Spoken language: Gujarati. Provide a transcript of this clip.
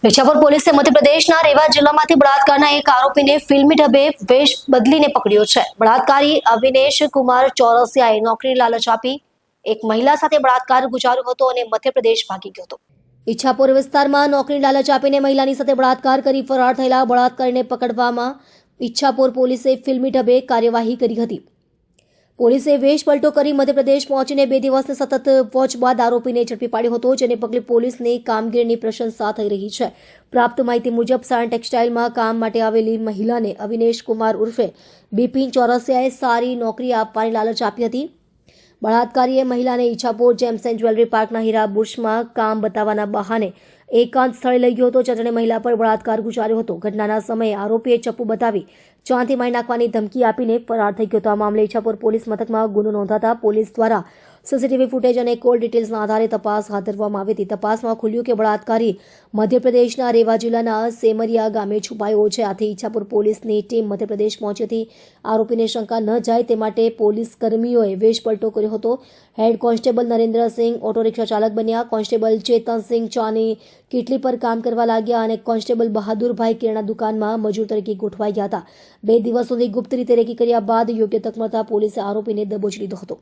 ઈચ્છાપુર પોલીસે મધ્યપ્રદેશના રેવા જિલ્લામાંથી બળાત્કારના એક આરોપીને ફિલ્મી ઢબે વેશ બદલીને પકડ્યો છે. બળાત્કારી અવિનેશ કુમાર ચોરસિયાએ નોકરીની લાલચ આપી એક મહિલા સાથે બળાત્કાર ગુજાર્યો હતો અને મધ્યપ્રદેશ ભાગી ગયો હતો. ઈચ્છાપુર વિસ્તારમાં નોકરીની લાલચ આપીને મહિલાની સાથે બળાત્કાર કરી ફરાર થયેલા બળાત્કારીને પકડવામાં ઈચ્છાપુર પોલીસે ફિલ્મી ઢબે કાર્યવાહી કરી હતી. પોલીસે વેશ પલટો કરી મધ્યપ્રદેશ પહોંચીને 2 દિવસની સતત વોચ બાદ આરોપીને ઝડપી પાડ્યો હતો, જેને પગલે પોલીસની કામગીરીની પ્રશંસા થઈ રહી છે. પ્રાપ્ત માહિતી મુજબ સાયન ટેક્સટાઇલમાં કામ માટે આવેલી મહિલાને અવિનેશ કુમાર ઉર્ફે બિપિન ચોરસિયાએ સારી નોકરી આપવાની લાલચ આપી હતી. બળાત્કારીએ મહિલાને ઈચ્છાપુર જેમ્સ એન્ડ જ્વેલરી પાર્કના હીરા બુર્શમાં કામ બતાવવાના બહાને એકાંત સ્થળે લઈ ગયો હતો, જ્યાં તેણે મહિલા પર બળાત્કાર ગુજાર્યો હતો. ઘટનાના સમયે આરોપીએ ચપ્પુ બતાવી ચાંથી મારી નાખવાની ધમકી આપીને ફરાર થઈ ગયો હતો. આ મામલે ઈચ્છાપુર પોલીસ મથકમાં ગુનો નોંધાતા પોલીસ દ્વારા સીસીટીવી ફૂટેજ અને કોલ ડિટેલ્સના આધારે તપાસ હાથ ધરવામાં આવી હતી. તપાસમાં ખુલ્યું કે બળાત્કારી મધ્યપ્રદેશના રેવા જિલ્લાના સેમરિયા ગામે છુપાયો છે. આથી ઈચ્છાપુર પોલીસની ટીમ મધ્યપ્રદેશ પહોંચી હતી. આરોપીને શંકા ન જાય તે માટે પોલીસ કર્મીઓએ વેશ પલટો કર્યો હતો. Head constable Narendrasinh auto rickshaw ચાલક બન્યા. કોન્સ્ટેબલ ચેતનસિંહ ચાની કીટલી પર કામ કરવા લાગ્યા અને કોન્સ્ટેબલ બહાદુરભાઈ કિરાણા દુકાનમાં મજૂર તરીકે ગોઠવાઈ ગયા હતા. 2 દિવસ સુધી ગુપ્ત રીતે રેકી કર્યા બાદ યોગ્ય તક મળતા પોલીસે આરોપીને દબોચી લીધો હતો.